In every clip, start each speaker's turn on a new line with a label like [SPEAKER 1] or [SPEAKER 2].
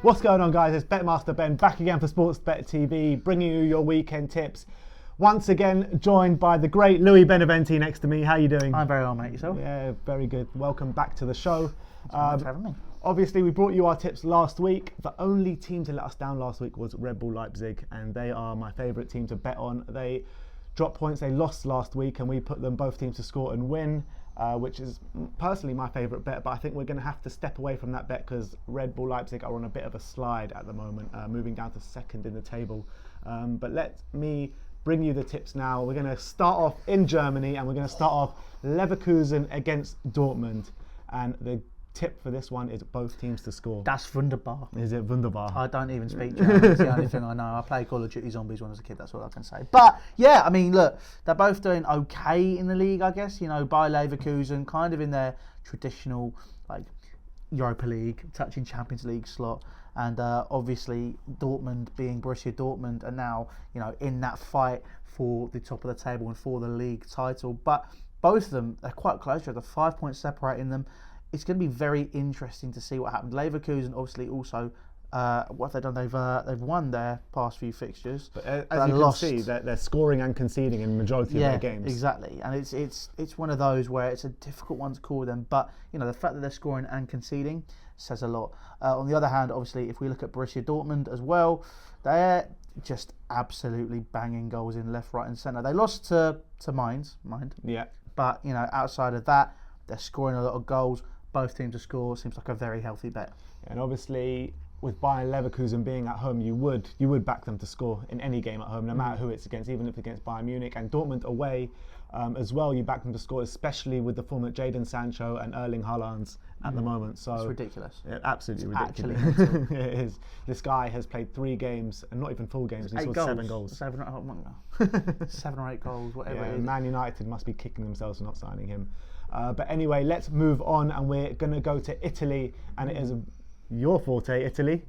[SPEAKER 1] What's going on, guys? It's Betmaster Ben back again for Sportsbet TV, bringing you your weekend tips. Once again, joined by the great Louis Beneventi next to me. How you doing?
[SPEAKER 2] I'm very well, mate. Yourself?
[SPEAKER 1] Yeah, very good. Welcome back to the show.
[SPEAKER 2] Thanks for having me.
[SPEAKER 1] Obviously, we brought you our tips last week. The only team to let us down last week was Red Bull Leipzig, and they are my favourite team to bet on. They dropped points. They lost last week, and we put them both teams to score and win, which is personally my favourite bet. But I think we're going to have to step away from that bet because Red Bull Leipzig are on a bit of a slide at the moment, moving down to second in the table. But let me bring you the tips now. We're going to start off in Germany, and we're going to start off Leverkusen against Dortmund. And the tip for this one is both teams to score.
[SPEAKER 2] That's wunderbar.
[SPEAKER 1] Is it wunderbar?
[SPEAKER 2] I don't even speak German. It's the only thing I know. I played Call of Duty Zombies when I was a kid. That's all I can say. But yeah, I mean, look, they're both doing okay in the league, I guess. You know, Bayer Leverkusen kind of in their traditional like Europa League, touching Champions League slot, and obviously Dortmund being Borussia Dortmund are now in that fight for the top of the table and for the league title. But both of them, they're quite close. There's a 5 point separating them. It's going to be very interesting to see what happens. Leverkusen obviously also, what have they done? They've won their past few fixtures.
[SPEAKER 1] But as you can see, they're scoring and conceding in the majority of their games.
[SPEAKER 2] Exactly. And it's one of those where it's a difficult one to call them. But the fact that they're scoring and conceding says a lot. On the other hand, obviously, if we look at Borussia Dortmund as well, they're just absolutely banging goals in left, right, and centre. They lost to mind.
[SPEAKER 1] Yeah.
[SPEAKER 2] But outside of that, they're scoring a lot of goals. Both teams to score seems like a very healthy bet.
[SPEAKER 1] And obviously, with Bayer Leverkusen being at home, you would back them to score in any game at home, no matter who it's against, even if it's against Bayern Munich. And Dortmund away as well, you back them to score, especially with the form that Jadon Sancho and Erling Haaland's at the moment. So
[SPEAKER 2] it's ridiculous.
[SPEAKER 1] Yeah, absolutely ridiculous.
[SPEAKER 2] Actually,
[SPEAKER 1] it is. This guy has played 3 games, and not even full games. He scored 7 goals.
[SPEAKER 2] 7 or 8 goals, whatever it is.
[SPEAKER 1] Man United must be kicking themselves for not signing him. But anyway, let's move on, and we're going to go to Italy, and it is your forte, Italy.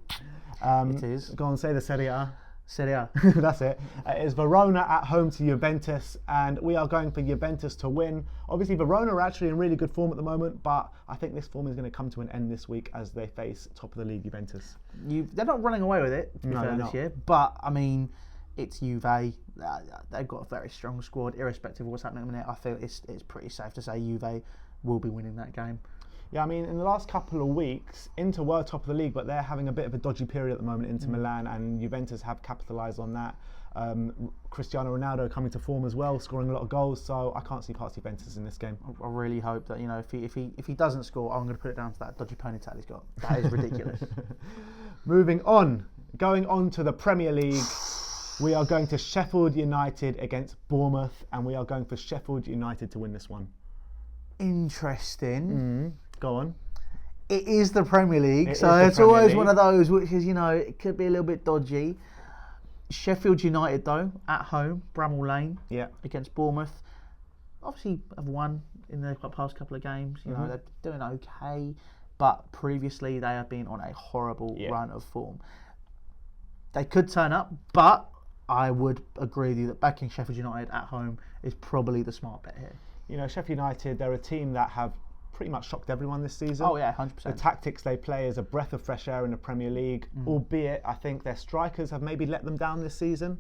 [SPEAKER 2] It is.
[SPEAKER 1] Go on, say the Serie A.
[SPEAKER 2] Serie A.
[SPEAKER 1] That's it. It is Verona at home to Juventus, and we are going for Juventus to win. Obviously, Verona are actually in really good form at the moment, but I think this form is going to come to an end this week as they face top of the league Juventus.
[SPEAKER 2] They're not running away with it, to be fair, this year, but I mean, it's Juve. They've got a very strong squad, irrespective of what's happening at the minute. I feel it's pretty safe to say Juve will be winning that game.
[SPEAKER 1] Yeah, I mean, in the last couple of weeks, Inter were top of the league, but they're having a bit of a dodgy period at the moment, Inter Milan, and Juventus have capitalised on that. Cristiano Ronaldo coming to form as well, scoring a lot of goals, so I can't see past Juventus in this game.
[SPEAKER 2] I really hope that, if he doesn't score, I'm going to put it down to that dodgy ponytail he's got. That is ridiculous.
[SPEAKER 1] Moving on, going on to the Premier League. We are going to Sheffield United against Bournemouth, and we are going for Sheffield United to win this one.
[SPEAKER 2] Interesting.
[SPEAKER 1] Go on.
[SPEAKER 2] It is the Premier League, so it's always one of those which is, it could be a little bit dodgy. Sheffield United, though, at home, Bramall Lane, against Bournemouth, obviously have won in the past couple of games. They're doing okay, but previously they have been on a horrible run of form. They could turn up, but I would agree with you that backing Sheffield United at home is probably the smart bet here.
[SPEAKER 1] Sheffield United, they're a team that have pretty much shocked everyone this season.
[SPEAKER 2] Oh yeah, 100%.
[SPEAKER 1] The tactics they play is a breath of fresh air in the Premier League, albeit I think their strikers have maybe let them down this season.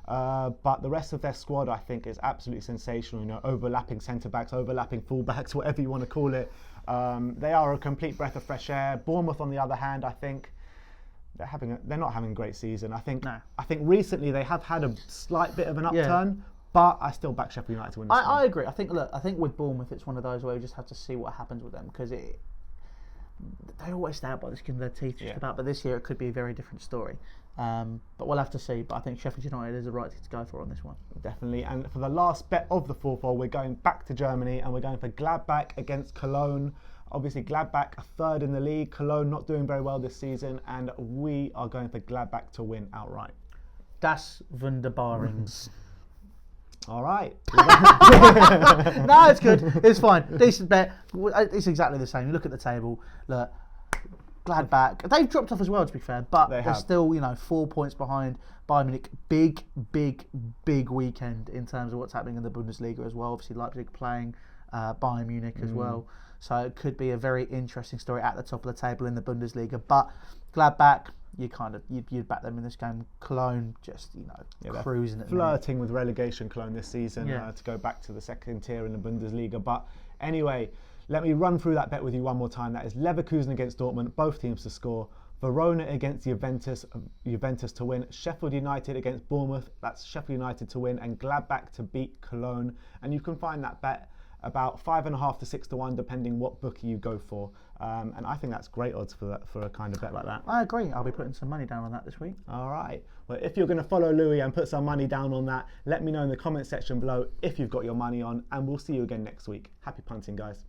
[SPEAKER 1] But the rest of their squad, I think, is absolutely sensational. Overlapping centre-backs, overlapping full-backs, whatever you want to call it. They are a complete breath of fresh air. Bournemouth, on the other hand, I think they're not having a great season. I think recently they have had a slight bit of an upturn. But I still back Sheffield United to win this one.
[SPEAKER 2] I agree. I think with Bournemouth, it's one of those where we just have to see what happens with them because they always stay out by the skin of their teeth just about. But this year it could be a very different story. But we'll have to see. But I think Sheffield United is the right team to go for on this one.
[SPEAKER 1] Definitely. And for the last bet of the 4-4, we're going back to Germany and we're going for Gladbach against Cologne. Obviously, Gladbach are third in the league. Cologne not doing very well this season, and we are going for Gladbach to win outright.
[SPEAKER 2] Das Wunderbarings.
[SPEAKER 1] All right.
[SPEAKER 2] No, it's good. It's fine. Decent bet. It's exactly the same. You look at the table. Look, Gladbach. They've dropped off as well, to be fair, but they're still, 4 points behind Bayern Munich. Big weekend in terms of what's happening in the Bundesliga as well. Obviously, Leipzig playing Bayern Munich as well. So it could be a very interesting story at the top of the table in the Bundesliga. But Gladbach, you'd back them in this game. Cologne just cruising at the minute.
[SPEAKER 1] Flirting with relegation, Cologne, this season to go back to the second tier in the Bundesliga. But anyway, let me run through that bet with you one more time. That is Leverkusen against Dortmund, both teams to score. Verona against Juventus to win. Sheffield United against Bournemouth, that's Sheffield United to win. And Gladbach to beat Cologne. And you can find that bet about 5.5 to 6 to 1, depending what bookie you go for. And I think that's great odds for a kind of bet like that.
[SPEAKER 2] I agree. I'll be putting some money down on that this week.
[SPEAKER 1] All right. Well, if you're going to follow Louis and put some money down on that, let me know in the comment section below if you've got your money on. And we'll see you again next week. Happy punting, guys.